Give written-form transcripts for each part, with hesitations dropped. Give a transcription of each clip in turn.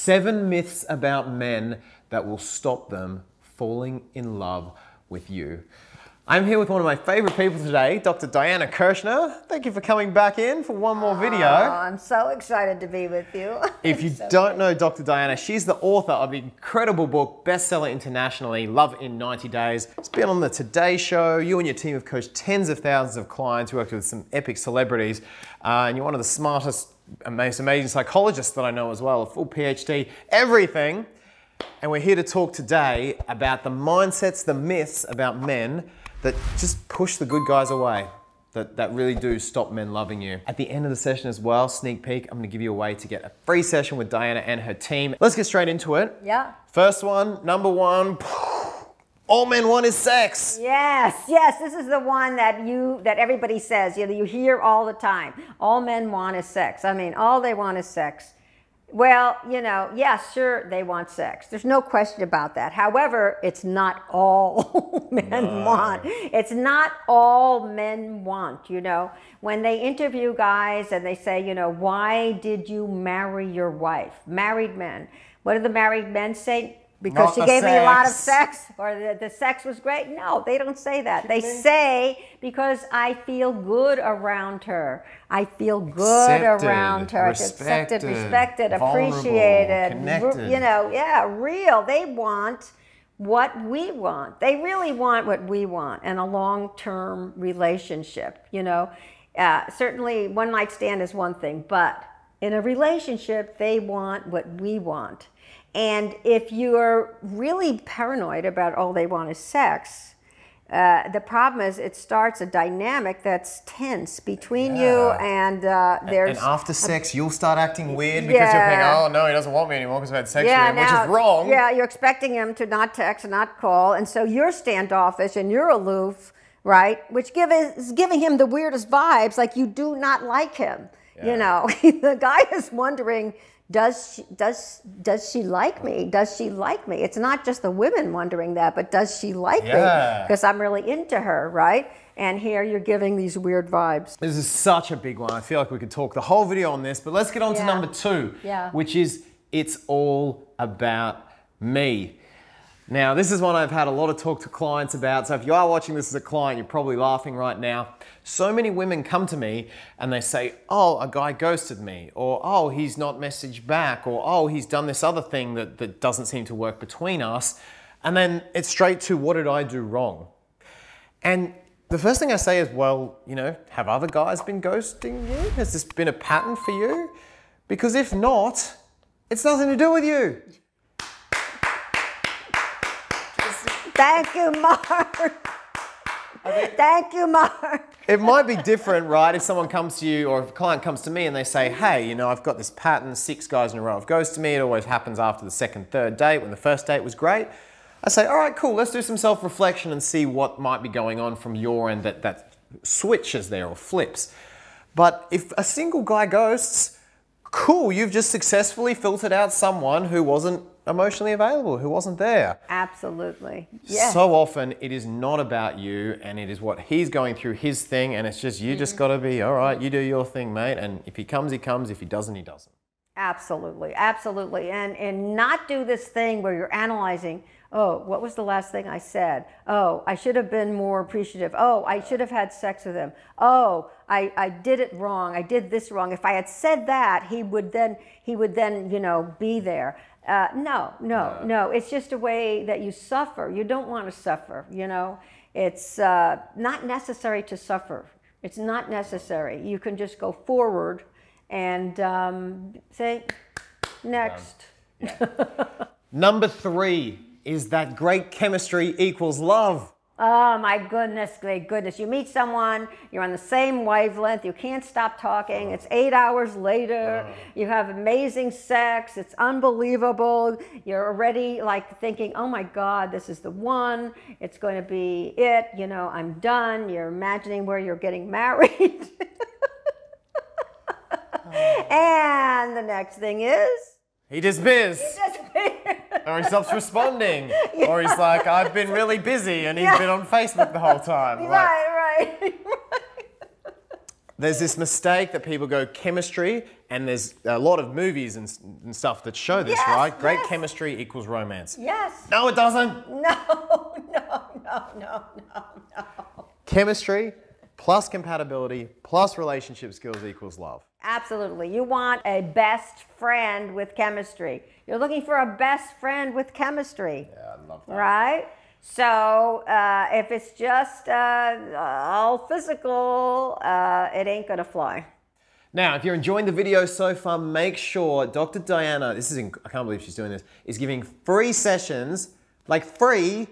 7 myths about men that will stop them falling in love with you. I'm here with one of my favorite people today, Dr. Diana Kirschner. Thank you for coming back in for one more video. Oh, I'm so excited to be with you. If you don't know Dr. Diana, she's the author of the incredible book, bestseller internationally, Love in 90 Days. It's been on the Today Show. You and your team have coached tens of thousands of clients. You worked with some epic celebrities. And you're one of the smartest, most amazing psychologists that I know as well, a full PhD, everything. And we're here to talk today about the mindsets, the myths about men that just push the good guys away, that really do stop men loving you. At the end of the session as well, sneak peek, I'm gonna give you a way to get a free session with Diana and her team. Let's get straight into it. Yeah. First one, number one, all men want is sex. Yes, this is the one that everybody says, you hear all the time. All men want is sex. I mean, all they want is sex. Well, yes, sure, they want sex. There's no question about that. However, it's not all men want. It's not all men want, When they interview guys and they say, why did you marry your wife? Married men. What do the married men say? Because she gave me a lot of sex, or the sex was great. No, they don't say that. They say, because I feel good around her. I feel good around her. Accepted, respected, appreciated. Connected. Real. They want what we want. They really want what we want in a long-term relationship. Certainly one night stand is one thing, but in a relationship, they want what we want. And if you're really paranoid about all they want is sex, the problem is it starts a dynamic that's tense between you and there's... And after sex, you'll start acting weird because you're thinking, oh no, he doesn't want me anymore because I've had sex with him, which is wrong. Yeah, you're expecting him to not text and not call, and so you're standoffish and you're aloof, right? Which is giving him the weirdest vibes, like you do not like him. The guy is wondering, does she like me? Does she like me? It's not just the women wondering that, but does she like me? Because I'm really into her, right? And here you're giving these weird vibes. This is such a big one. I feel like we could talk the whole video on this, but let's get on to number 2, which is it's all about me. Now, this is one I've had a lot of talk to clients about, so if you are watching this as a client, you're probably laughing right now. So many women come to me and they say, oh, a guy ghosted me, or oh, he's not messaged back, or oh, he's done this other thing that doesn't seem to work between us. And then it's straight to, what did I do wrong? And the first thing I say is, well, have other guys been ghosting you? Has this been a pattern for you? Because if not, it's nothing to do with you. Thank you, Mark. Thank you, Mark. It might be different, right? If someone comes to you or if a client comes to me and they say, hey, I've got this pattern, 6 guys in a row have ghosted me. It always happens after the second, third date when the first date was great. I say, all right, cool. Let's do some self-reflection and see what might be going on from your end that switches there or flips. But if a single guy ghosts, cool, you've just successfully filtered out someone who wasn't emotionally available, who wasn't there. Absolutely. Yes. So often it is not about you and it is what he's going through, his thing, and it's just you just got to be, all right, you do your thing, mate, and if he comes, he comes, if he doesn't, he doesn't. Absolutely, absolutely. And not do this thing where you're analyzing, oh, what was the last thing I said? Oh, I should have been more appreciative. Oh, I should have had sex with him. Oh, I did it wrong. I did this wrong. If I had said that, he would then, be there. No. It's just a way that you suffer. You don't want to suffer, It's not necessary to suffer. It's not necessary. You can just go forward and say, next. Number 3 is that great chemistry equals love. Oh my goodness, great goodness. You meet someone, you're on the same wavelength, you can't stop talking, it's 8 hours later, you have amazing sex, it's unbelievable, you're already like thinking, oh my God, this is the one, it's going to be it, I'm done, you're imagining where you're getting married. And the next thing is? He disappears. Or he stops responding. Or he's like, I've been really busy and he's been on Facebook the whole time. Right. There's this mistake that people go chemistry, and there's a lot of movies and stuff that show this, right? Great chemistry equals romance. Yes. No, it doesn't. No. Chemistry plus compatibility plus relationship skills equals love. Absolutely. You want a best friend with chemistry. You're looking for a best friend with chemistry. Yeah, I love that. Right? So if it's just all physical, it ain't gonna fly. Now, if you're enjoying the video so far, make sure Dr. Diana, I can't believe she's doing this, is giving free sessions, like free,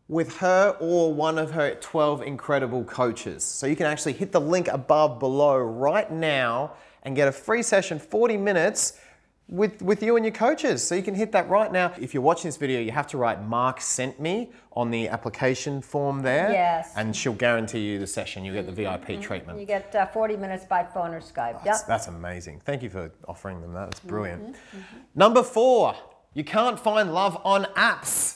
with her or one of her 12 incredible coaches. So you can actually hit the link above below right now and get a free session, 40 minutes, with you and your coaches. So you can hit that right now. If you're watching this video, you have to write "Mark sent me" on the application form there. Yes. And she'll guarantee you the session. You'll get the VIP treatment. You get 40 minutes by phone or Skype. That's amazing. Thank you for offering them that. That's brilliant. Number 4, you can't find love on apps.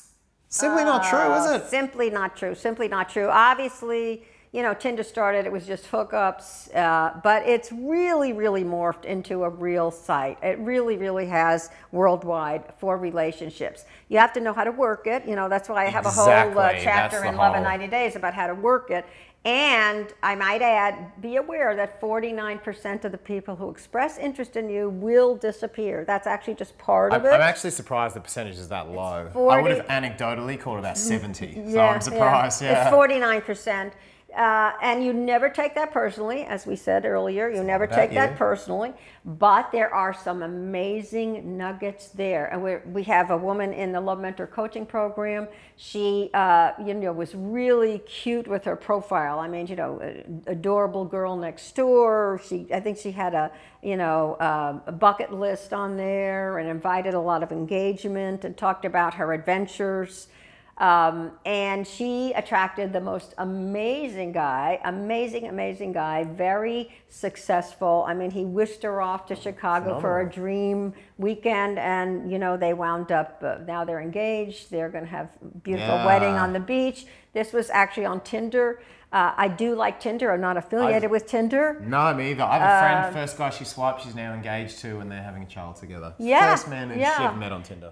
Simply not true, is it? Simply not true. Simply not true. Obviously, you know, Tinder started, it was just hookups, but it's really, really morphed into a real site. It really, really has worldwide for relationships. You have to know how to work it. You know, that's why I have a whole chapter in Love in 90 Days about how to work it. And I might add, be aware that 49% of the people who express interest in you will disappear. That's actually just part of it. I'm actually surprised the percentage is that low. I would have anecdotally called about 70, so I'm surprised. Yeah. It's 49%. And you never take that personally, as we said earlier. You never take that personally. But there are some amazing nuggets there. And we have a woman in the Love Mentor coaching program. She, you know, was really cute with her profile. I mean, you know, adorable girl next door. I think she had a, you know, a bucket list on there and invited a lot of engagement and talked about her adventures. And she attracted the most amazing guy, amazing guy, very successful. I mean, he whisked her off to Chicago for a dream weekend, and, you know, they wound up, now they're engaged. They're going to have a beautiful wedding on the beach. This was actually on Tinder. I do like Tinder. I'm not affiliated with Tinder. No, me either. I have a friend, first guy she swiped, she's now engaged to, and they're having a child together. Yeah. First man who she ever met on Tinder.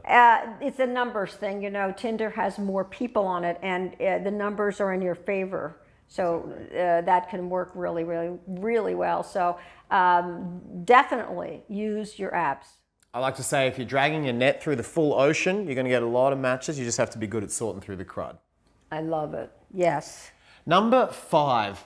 It's a numbers thing, you know. Tinder has more people on it, and the numbers are in your favor. So that can work really, really, really well. So definitely use your apps. I like to say if you're dragging your net through the full ocean, you're going to get a lot of matches. You just have to be good at sorting through the crud. I love it. Yes. Number 5,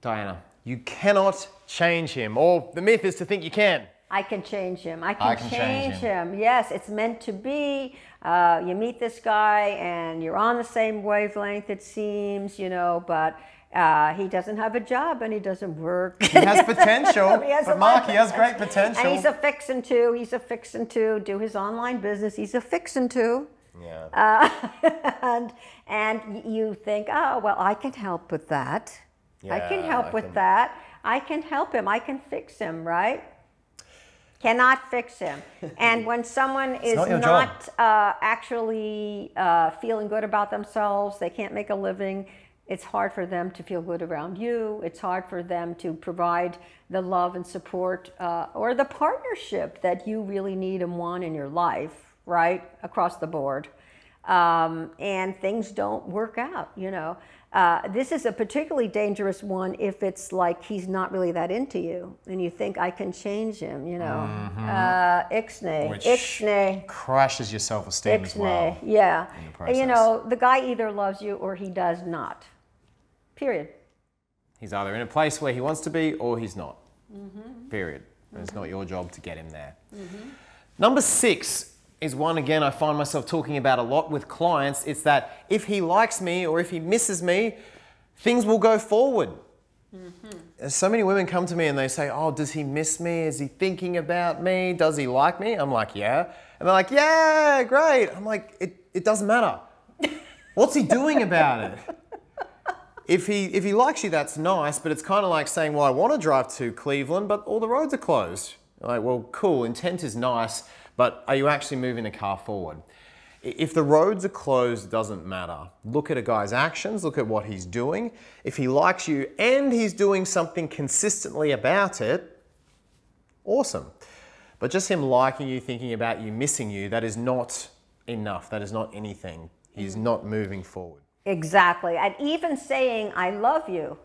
Diana, you cannot change him. Or the myth is to think you can. I can change him. I can change him. Yes, it's meant to be. You meet this guy and you're on the same wavelength, it seems, you know, but he doesn't have a job and he doesn't work. He has potential. But Mark, he has great potential. And he's a fixin' to. He's a fixin' to do his online business. He's a fixin' to. Yeah. And you think, oh, well, I can help with that. Yeah, I can help with that. I can help him. I can fix him, right? Cannot fix him. And when someone is not actually feeling good about themselves, they can't make a living, it's hard for them to feel good around you. It's hard for them to provide the love and support or the partnership that you really need and want in your life, right? Across the board. And things don't work out, you know. This is a particularly dangerous one if it's like he's not really that into you and you think I can change him, you know. Ixnay. Which Ixnay. crashes your self-esteem as well. Yeah. You know, the guy either loves you or he does not. Period. He's either in a place where he wants to be or he's not. Period. And it's not your job to get him there. Number 6 is one, again, I find myself talking about a lot with clients. It's that if he likes me or if he misses me, things will go forward. So many women come to me and they say, oh, does he miss me? Is he thinking about me? Does he like me? I'm like, yeah. And they're like, yeah, great. I'm like, it doesn't matter. What's he doing about it? If he likes you, that's nice, but it's kind of like saying, well, I want to drive to Cleveland, but all the roads are closed. Like, well, cool, intent is nice, but are you actually moving the car forward? If the roads are closed, it doesn't matter. Look at a guy's actions, look at what he's doing. If he likes you and he's doing something consistently about it, awesome. But just him liking you, thinking about you, missing you, that is not enough. That is not anything. He's not moving forward. Exactly. And even saying, I love you.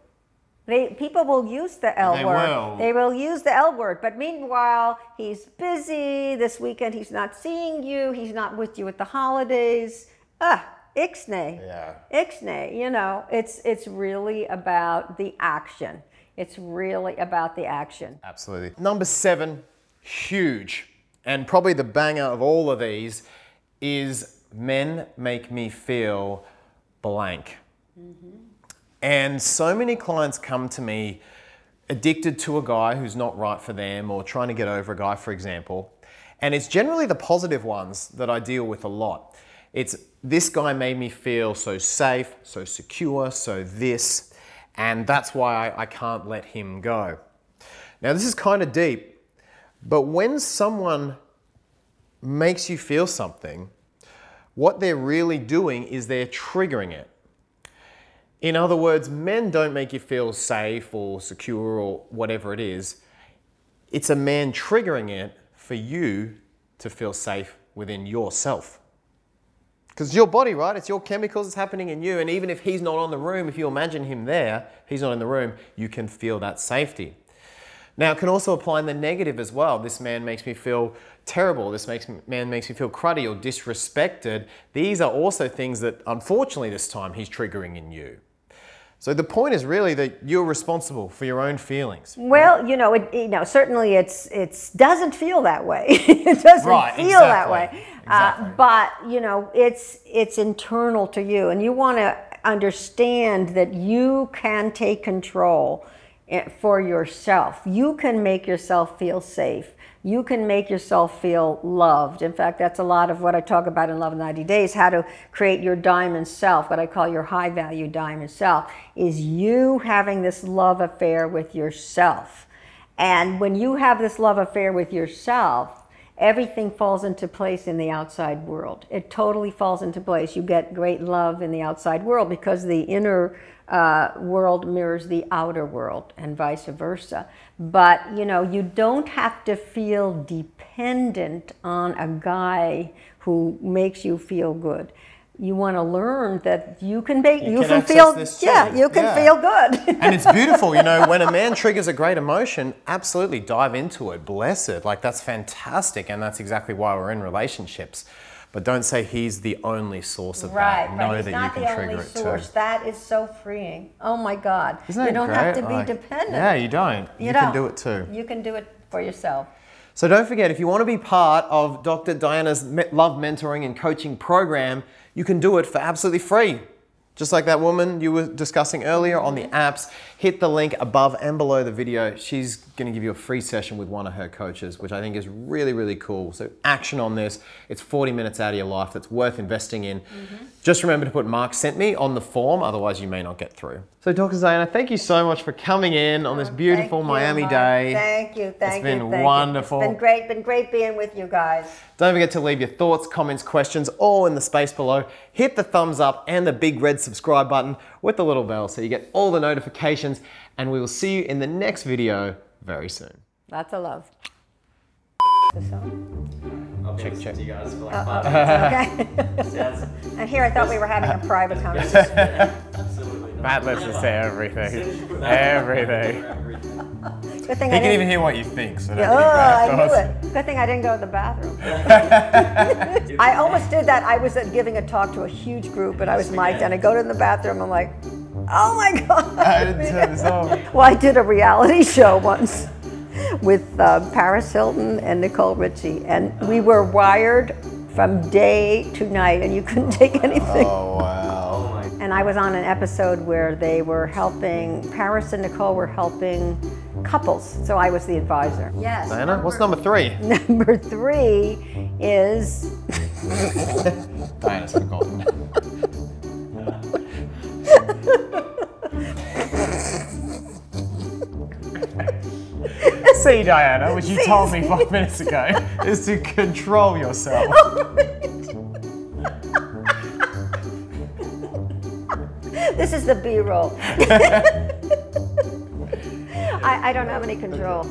People will use the L word. They will use the L word. But meanwhile, he's busy. This weekend, he's not seeing you. He's not with you at the holidays. Ixnay. Yeah. Ixnay. You know, it's really about the action. It's really about the action. Absolutely. Number 7, huge, and probably the banger of all of these is men make me feel blank. And so many clients come to me addicted to a guy who's not right for them or trying to get over a guy, for example. And it's generally the positive ones that I deal with a lot. It's this guy made me feel so safe, so secure, so this, and that's why I can't let him go. Now this is kind of deep, but when someone makes you feel something, what they're really doing is they're triggering it. In other words, men don't make you feel safe or secure or whatever it is. It's a man triggering it for you to feel safe within yourself. Because it's your body, right? It's your chemicals, it's happening in you. And even if he's not on the room, if you imagine him there, he's not in the room, you can feel that safety. Now, it can also apply in the negative as well. This man makes me feel terrible. This man makes me feel cruddy or disrespected. These are also things that, unfortunately, this time he's triggering in you. So the point is really that you're responsible for your own feelings. Well, you know, certainly it doesn't feel that way. It doesn't feel that way. Exactly. But you know, it's internal to you, and you want to understand that you can take control for yourself. You can make yourself feel safe. You can make yourself feel loved. In fact, that's a lot of what I talk about in Love in 90 Days, how to create your diamond self, what I call your high value diamond self, is you having this love affair with yourself. And when you have this love affair with yourself, everything falls into place in the outside world. It totally falls into place. You get great love in the outside world because the inner world mirrors the outer world and vice versa. But, you know, you don't have to feel dependent on a guy who makes you feel good. You want to learn that you can feel good. And it's beautiful, you know, when a man triggers a great emotion, absolutely dive into it, bless it. Like, that's fantastic, and that's exactly why we're in relationships. But don't say he's the only source of that. Know that you can trigger it too. That is so freeing. Oh my God. Isn't you don't great? Have to be dependent. Yeah, you don't. You can do it too. You can do it for yourself. So don't forget, if you want to be part of Dr. Diana's Love Mentoring and Coaching program, you can do it for absolutely free. Just like that woman you were discussing earlier on the apps, hit the link above and below the video. She's going to give you a free session with one of her coaches, which I think is really, really cool. So action on this. It's 40 minutes out of your life that's worth investing in. Just remember to put Mark sent me on the form, otherwise you may not get through. So Dr. Diana, thank you so much for coming in on this beautiful Miami day. Thank you. It's been wonderful. It's been great being with you guys. Don't forget to leave your thoughts, comments, questions, all in the space below. Hit the thumbs up and the big red subscribe button with the little bell so you get all the notifications, and we will see you in the next video very soon. Lots of love. I'll check you guys for like 5 minutes. Okay. And here I thought we were having a private conversation. Absolutely not. Matt listens to everything. Everything. Good thing he can even hear what you think. So I knew it. Good thing I didn't go to the bathroom. I almost did that. I was giving a talk to a huge group, and I was mic'd, and I go to the bathroom. I'm like, oh my God. I didn't turn this off. Well, I did a reality show once with Paris Hilton and Nicole Richie, and we were wired from day to night, and you couldn't take anything. Oh, wow. And I was on an episode where they were helping, Paris and Nicole were helping couples, so I was the advisor. Yes. Diana, what's number 3? Number 3 is... Diana's forgotten. See, Diana, which you told me 5 minutes ago, is to control yourself. This is the B-roll. I don't have any control.